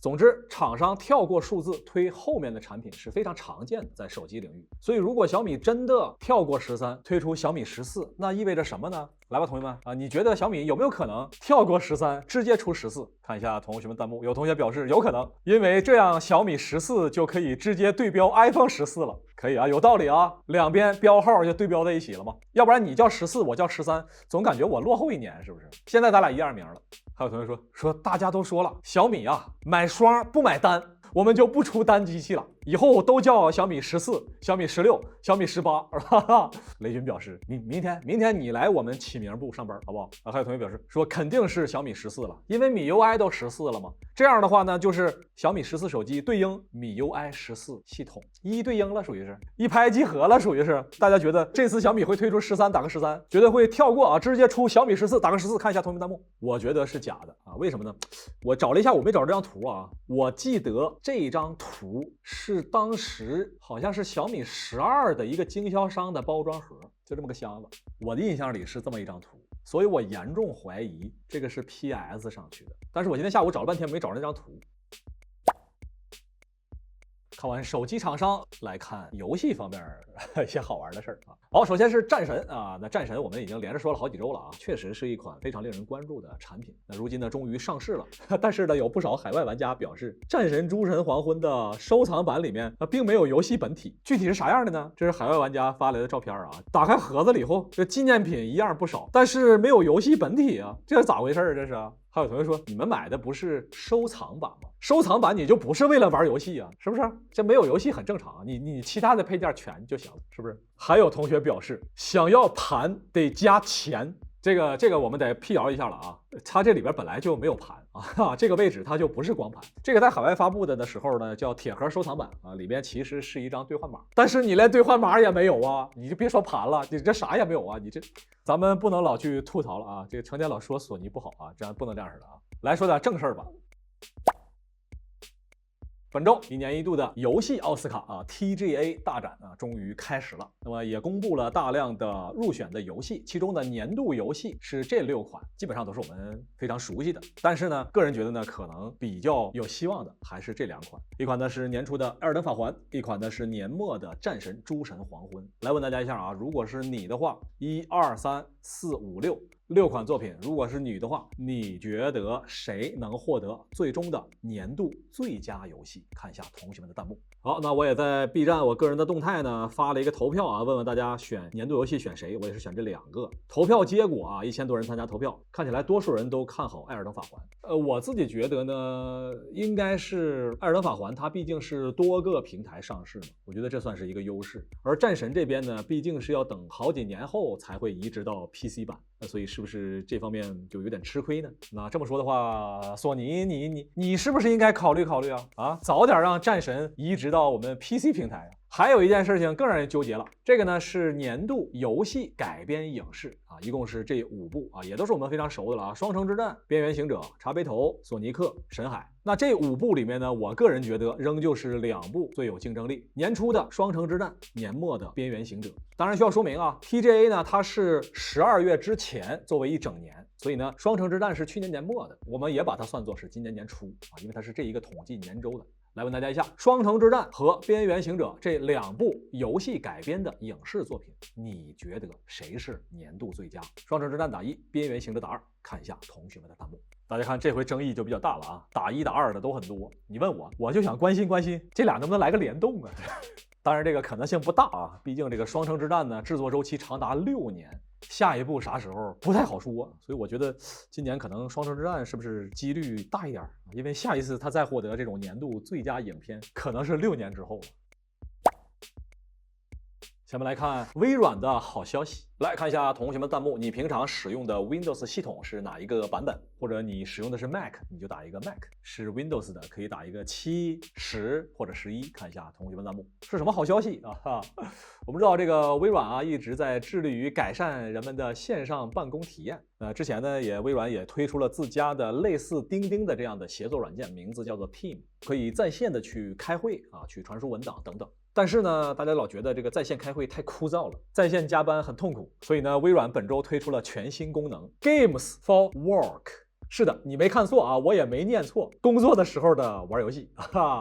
总之，厂商跳过数字推后面的产品是非常常见的，在手机领域。所以，如果小米真的跳过13，推出小米14，那意味着什么呢？来吧，同学们啊，你觉得小米有没有可能跳过13，直接出14？看一下同学们弹幕，有同学表示有可能，因为这样小米14就可以直接对标 iPhone 14了。可以啊，有道理啊，两边标号就对标在一起了嘛。要不然你叫14，我叫13，总感觉我落后一年，是不是？现在咱俩一样名了。还有同学说大家都说了，小米啊买双不买单，我们就不出单机器了，以后都叫小米14、小米16、小米18，是吧？雷军表示，明天你来我们起名部上班，好不好？还有同学表示说肯定是小米14了，因为米 UI 都14了嘛。这样的话呢，就是小米14手机对应米 UI 14系统，一一对应了，属于是一拍即合了，属于是。大家觉得这次小米会推出13，打个13，绝对会跳过啊，直接出小米14，打个14。看一下同学们弹幕，我觉得是假的啊，为什么呢？我找了一下，我没找这张图啊，我记得这张图是当时好像是小米12的一个经销商的包装盒，就这么个箱子，我的印象里是这么一张图。所以我严重怀疑这个是 PS 上去的，但是我今天下午找了半天没找那张图。看完手机厂商，来看游戏方面一些好玩的事儿啊。好，首先是战神啊，那战神我们已经连着说了好几周了啊，确实是一款非常令人关注的产品。那如今呢，终于上市了，但是呢，有不少海外玩家表示，战神诸神黄昏的收藏版里面并没有游戏本体，具体是啥样的呢？这是海外玩家发来的照片啊，打开盒子了以后，这纪念品一样不少，但是没有游戏本体啊，这是咋回事啊？这是啊。还有同学说，你们买的不是收藏版吗？收藏版你就不是为了玩游戏啊，是不是？这没有游戏很正常啊，你其他的配件全就行了，是不是？还有同学表示，想要盘得加钱。这个我们得辟谣一下了啊，它这里边本来就没有盘啊，这个位置它就不是光盘。这个在海外发布的时候呢，叫铁盒收藏版啊，里边其实是一张兑换码，但是你连兑换码也没有啊，你就别说盘了，你这啥也没有啊，你这咱们不能老去吐槽了啊，这个成天老说索尼不好啊，这样不能这样式的啊，来说点正事儿吧。本周一年一度的游戏奥斯卡啊 TGA 大展啊终于开始了，那么也公布了大量的入选的游戏，其中的年度游戏是这6款，基本上都是我们非常熟悉的。但是呢，个人觉得呢，可能比较有希望的还是这2款，一款呢是年初的《艾尔登法环》，一款呢是年末的《战神：诸神黄昏》。来问大家一下啊，如果是你的话，1、2、3、4、5、6款作品，如果是你的话，你觉得谁能获得最终的年度最佳游戏？看一下同学们的弹幕。好，那我也在 B 站我个人的动态呢发了一个投票啊，问问大家选年度游戏选谁，我也是选这2个。投票结果啊，1000多人参加投票，看起来多数人都看好《艾尔登法环》。我自己觉得呢，应该是《艾尔登法环》，它毕竟是多个平台上市嘛，我觉得这算是一个优势。而战神这边呢，毕竟是要等好几年后才会移植到 PC 版，所以是不是这方面就有点吃亏呢？那这么说的话，索尼你是不是应该考虑考虑啊？早点让战神移植到我们 PC 平台啊！还有一件事情更让人纠结了，这个呢是年度游戏改编影视啊，一共是这5部啊，也都是我们非常熟的了啊，《双城之战》、《边缘行者》、《茶杯头》、《索尼克》、《神海》。那这5部里面呢，我个人觉得仍旧是2部最有竞争力，年初的《双城之战》，年末的《边缘行者》。当然需要说明啊 ，TGA 呢它是12月之前作为一整年，所以呢，《双城之战》是去年年末的，我们也把它算作是今年年初啊，因为它是这一个统计年周的。来问大家一下，《双城之战》和《边缘行者》这2部游戏改编的影视作品，你觉得谁是年度最佳？《双城之战》打1，《边缘行者》打2，看一下同学们的弹幕。大家看这回争议就比较大了啊，打1打2的都很多。你问我就想关心关心这俩能不能来个联动啊？当然这个可能性不大啊，毕竟这个《双城之战》呢制作周期长达6年。下一步啥时候不太好说，所以我觉得今年可能《双城之战》是不是几率大一点？因为下一次他再获得这种年度最佳影片，可能是6年之后了。下面来看微软的好消息，来看一下同学们弹幕，你平常使用的 Windows 系统是哪一个版本？或者你使用的是 Mac， 你就打一个 Mac， 是 Windows 的可以打一个7、10或者11，看一下同学们弹幕是什么好消息啊？我们知道这个微软啊一直在致力于改善人们的线上办公体验。之前呢微软也推出了自家的类似钉钉的这样的协作软件，名字叫做 Team， 可以在线的去开会啊，去传输文档等等。但是呢，大家老觉得这个在线开会太枯燥了，在线加班很痛苦，所以呢，微软本周推出了全新功能 Games for Work。是的，你没看错啊，我也没念错。工作的时候的玩游戏，哈，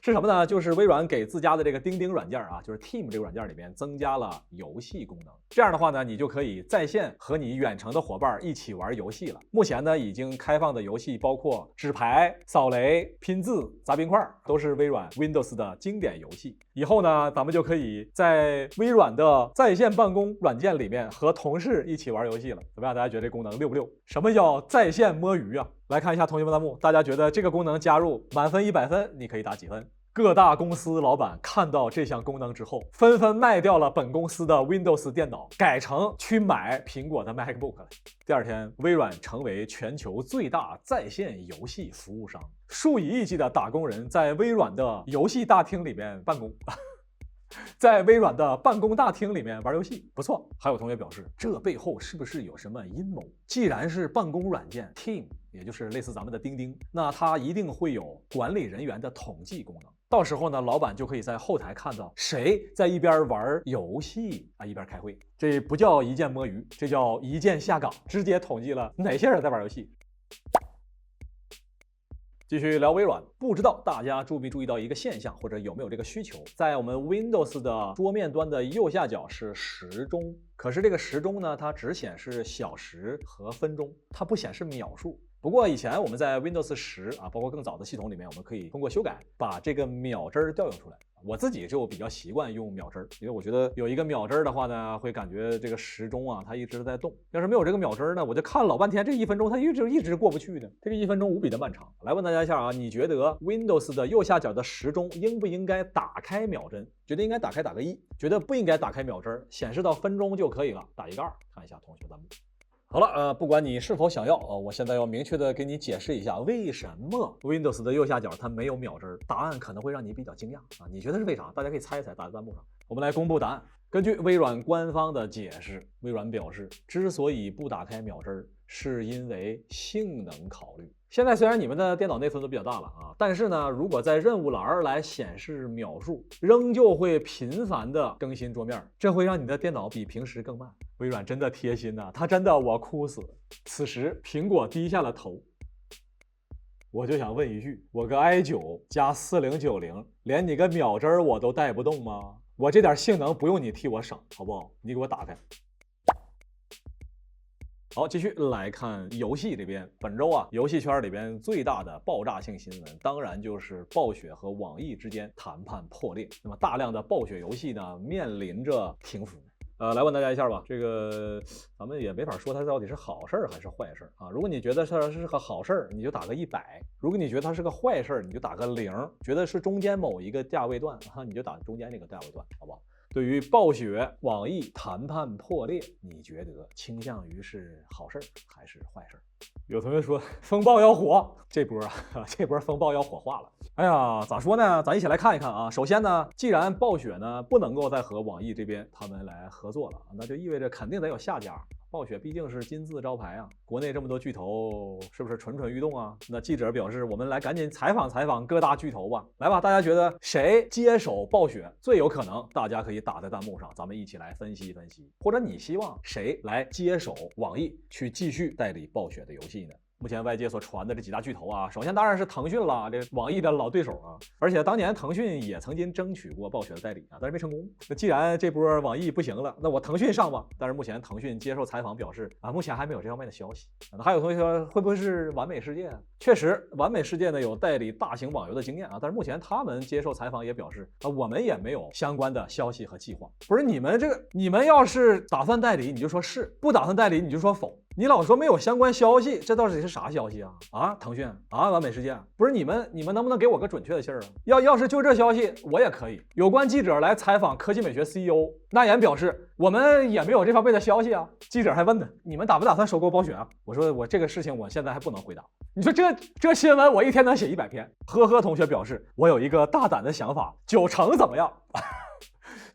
是什么呢？就是微软给自家的这个钉钉软件啊，就是 Team 这个软件里面增加了游戏功能。这样的话呢，你就可以在线和你远程的伙伴一起玩游戏了。目前呢，已经开放的游戏包括纸牌、扫雷、拼字、砸冰块，都是微软 Windows 的经典游戏。以后呢，咱们就可以在微软的在线办公软件里面和同事一起玩游戏了。怎么样？大家觉得这功能溜不溜？什么叫在线摸鱼啊？来看一下同学们弹幕，大家觉得这个功能加入满分100分，你可以打几分？各大公司老板看到这项功能之后，纷纷卖掉了本公司的 Windows 电脑，改成去买苹果的 MacBook 了。第二天，微软成为全球最大在线游戏服务商，数以亿计的打工人在微软的游戏大厅里面办公。在微软的办公大厅里面玩游戏，不错。还有同学表示，这背后是不是有什么阴谋？既然是办公软件 Team， 也就是类似咱们的钉钉，那它一定会有管理人员的统计功能。到时候呢，老板就可以在后台看到谁在一边玩游戏啊，一边开会。这不叫一键摸鱼，这叫一键下岗，直接统计了哪些人在玩游戏。继续聊微软，不知道大家注没注意到一个现象，或者有没有这个需求？在我们 Windows 的桌面端的右下角是时钟，可是这个时钟呢，它只显示小时和分钟，它不显示秒数。不过以前我们在 Windows 10啊，包括更早的系统里面，我们可以通过修改把这个秒针调用出来。我自己就比较习惯用秒针，因为我觉得有一个秒针的话呢，会感觉这个时钟啊它一直在动。要是没有这个秒针呢，我就看了老半天，这1分钟它一直过不去呢。这个1分钟无比的漫长。来问大家一下啊，你觉得 Windows 的右下角的时钟应不应该打开秒针？觉得应该打开打个1，觉得不应该打开秒针，显示到分钟就可以了，打一个2。看一下同学弹幕。好了，不管你是否想要我现在要明确的给你解释一下，为什么 Windows 的右下角它没有秒针。答案可能会让你比较惊讶啊，你觉得是为啥？大家可以猜一猜，打在弹幕上。我们来公布答案。根据微软官方的解释，微软表示，之所以不打开秒针，是因为性能考虑。现在虽然你们的电脑内存都比较大了啊，但是呢，如果在任务栏来显示秒数，仍旧会频繁的更新桌面，这会让你的电脑比平时更慢。微软真的贴心呐，它真的我哭死了。此时，苹果低下了头。我就想问一句，我个 i9 加4090，连你个秒针我都带不动吗？我这点性能不用你替我省，好不好？你给我打开。好，继续来看游戏这边。本周啊，游戏圈里边最大的爆炸性新闻，当然就是暴雪和网易之间谈判破裂。那么大量的暴雪游戏呢，面临着停服。来问大家一下吧，这个咱们也没法说它到底是好事还是坏事啊。如果你觉得它是个好事，你就打个100；如果你觉得它是个坏事，你就打个0；觉得是中间某一个价位段啊，你就打中间这个价位段，好不好？对于暴雪、网易谈判破裂，你觉得倾向于是好事还是坏事？有同学说风暴要火，这波风暴要火化了。哎呀，咋说呢？咱一起来看一看啊。首先呢，既然暴雪呢不能够再和网易这边他们来合作了，那就意味着肯定得有下家。暴雪毕竟是金字招牌啊，国内这么多巨头，是不是蠢蠢欲动啊？那记者表示，我们来赶紧采访各大巨头吧。来吧，大家觉得谁接手暴雪最有可能？大家可以打在弹幕上，咱们一起来分析分析。或者你希望谁来接手网易，去继续代理暴雪的游戏呢？目前外界所传的这几大巨头啊，首先当然是腾讯了，这网易的老对手啊。而且当年腾讯也曾经争取过暴雪的代理啊，但是没成功。那既然这波网易不行了，那我腾讯上吧。但是目前腾讯接受采访表示啊，目前还没有这方面的消息。那还有同学说会不会是完美世界？确实，完美世界呢有代理大型网游的经验啊，但是目前他们接受采访也表示啊，我们也没有相关的消息和计划。不是你们要是打算代理，你就说是；不打算代理，你就说否。你老说没有相关消息，这到底是啥消息啊？啊，腾讯啊，完美世界，不是你们能不能给我个准确的信儿啊？要是就这消息，我也可以。有关记者来采访科技美学 CEO 纳言表示，我们也没有这方面的消息啊。记者还问他，你们打不打算收购暴雪啊？我说我这个事情我现在还不能回答。你说这新闻我一天能写100篇。呵呵，同学表示，我有一个大胆的想法，9成怎么样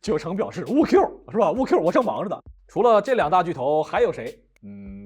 ？9成表示乌 Q 是吧？乌 Q 我正忙着呢。除了这2大巨头，还有谁？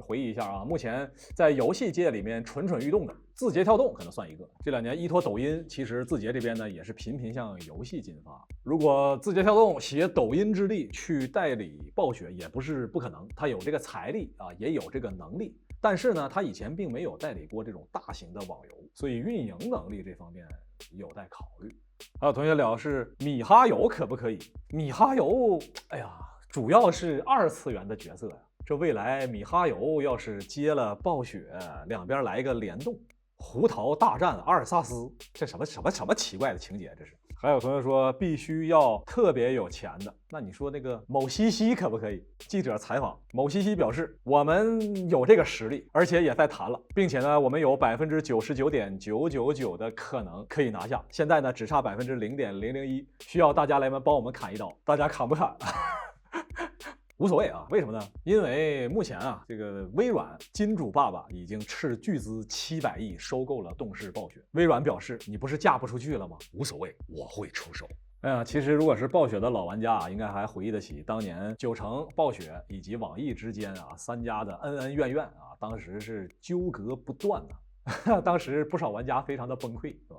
回忆一下啊，目前在游戏界里面蠢蠢欲动的，字节跳动可能算一个。这2年依托抖音，其实字节这边呢也是频频向游戏进发。如果字节跳动携抖音之力去代理暴雪，也不是不可能，它有这个财力啊，也有这个能力。但是呢，他以前并没有代理过这种大型的网游，所以运营能力这方面有待考虑。还有同学聊是米哈游可不可以？米哈游，哎呀，主要是2次元的角色呀。这未来米哈游要是接了暴雪，两边来个联动，胡桃大战阿尔萨斯，这什么奇怪的情节？这是。还有同学说必须要特别有钱的，那你说那个某西西可不可以？记者采访某西西表示，我们有这个实力，而且也在谈了，并且呢，我们有99.999%的可能可以拿下，现在呢只差0.001%，需要大家来帮我们砍一刀，大家砍不砍？无所谓啊，为什么呢？因为目前啊，这个微软金主爸爸已经斥巨资700亿收购了动视暴雪。微软表示，你不是嫁不出去了吗？无所谓，我会出手。哎呀，其实如果是暴雪的老玩家啊，应该还回忆得起当年九成、暴雪以及网易之间啊3家的恩恩怨怨啊，当时是纠葛不断呐、当时不少玩家非常的崩溃，是吧？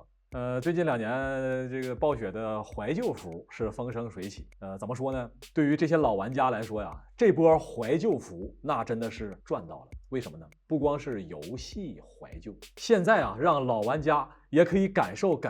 最近2年，这个暴雪的怀旧服是风生水起。怎么说呢？对于这些老玩家来说呀，这波怀旧服那真的是赚到了。为什么呢？不光是游戏怀旧，现在啊，让老玩家也可以感受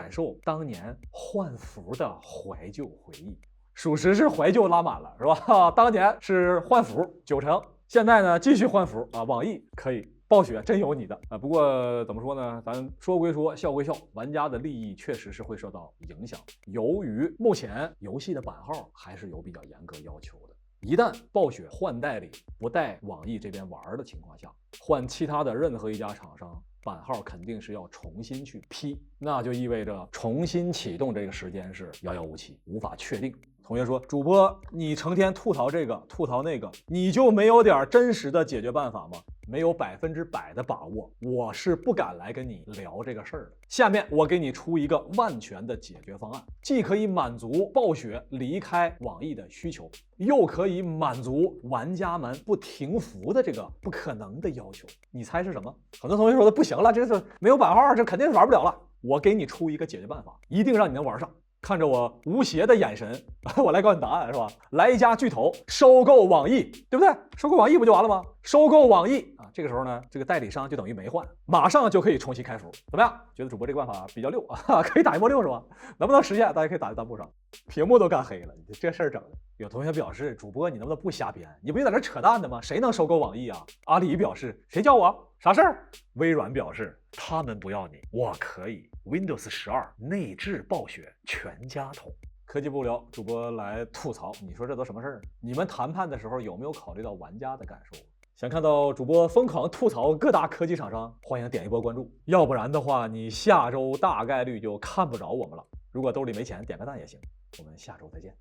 当年换服的怀旧回忆，属实是怀旧拉满了，是吧？当年是换服9成，现在呢继续换服啊，网易可以。暴雪真有你的啊！不过怎么说呢？咱说归说，笑归笑，玩家的利益确实是会受到影响。由于目前游戏的版号还是有比较严格要求的，一旦暴雪换代理不带网易这边玩的情况下，换其他的任何一家厂商，版号肯定是要重新去批，那就意味着重新启动这个时间是遥遥无期，无法确定。同学说，主播你成天吐槽这个吐槽那个，你就没有点真实的解决办法吗？没有100%的把握，我是不敢来跟你聊这个事儿的。下面我给你出一个万全的解决方案，既可以满足暴雪离开网易的需求，又可以满足玩家们不停服的这个不可能的要求。你猜是什么？很多同学说的不行了，这是没有版号，这肯定是玩不了了。我给你出一个解决办法，一定让你能玩上。看着我无邪的眼神，我来告诉你答案是吧？来一家巨头收购网易，对不对？收购网易不就完了吗？收购网易啊，这个时候呢，这个代理商就等于没换，马上就可以重新开服，怎么样？觉得主播这个办法比较溜啊，可以打一波溜是吧？能不能实现？大家可以打在弹幕上。屏幕都干黑了，你这事儿整的。有同学表示，主播你能不能不瞎编？你不就在这扯淡的吗？谁能收购网易啊？阿里表示，谁叫我？啥事儿？微软表示，他们不要你，我可以。Windows 12内置暴雪全家桶。科技不聊，主播来吐槽，你说这都什么事儿？你们谈判的时候有没有考虑到玩家的感受？想看到主播疯狂吐槽各大科技厂商，欢迎点一波关注，要不然的话，你下周大概率就看不着我们了。如果兜里没钱，点个赞也行。我们下周再见。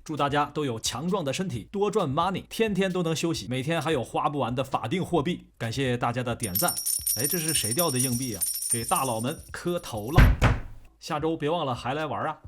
祝大家都有强壮的身体，多赚 money， 天天都能休息，每天还有花不完的法定货币。感谢大家的点赞。哎，这是谁掉的硬币啊？给大佬们磕头了。下周别忘了还来玩啊！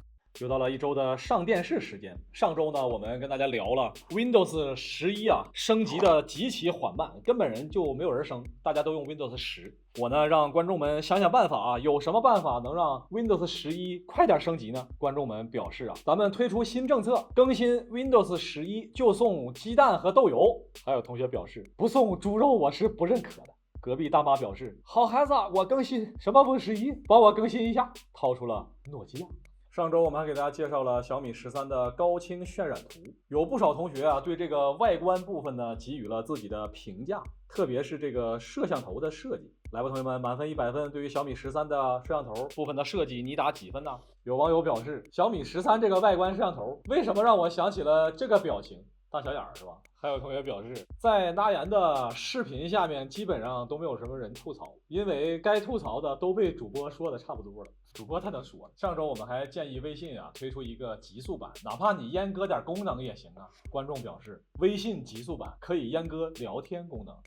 又到了一周的上电视时间。上周呢，我们跟大家聊了 Windows 11啊，升级的极其缓慢，根本人就没有人升，大家都用 Windows 10。我呢，让观众们想想办法啊，有什么办法能让 Windows 11快点升级呢？观众们表示啊，咱们推出新政策，更新 Windows 11就送鸡蛋和豆油。还有同学表示，不送猪肉我是不认可的。隔壁大妈表示，好孩子，我更新什么 Win11，帮我更新一下，掏出了诺基亚。上周我们还给大家介绍了小米13的高清渲染图，有不少同学啊对这个外观部分呢给予了自己的评价，特别是这个摄像头的设计。来吧，同学们，满分100分，对于小米13的摄像头部分的设计，你打几分呢？有网友表示，小米13这个外观摄像头为什么让我想起了这个表情？大小眼儿是吧？还有同学表示，在那言的视频下面基本上都没有什么人吐槽，因为该吐槽的都被主播说的差不多了。主播他能说。上周我们还建议微信啊推出一个极速版，哪怕你阉割点功能也行啊。观众表示，微信极速版可以阉割聊天功能，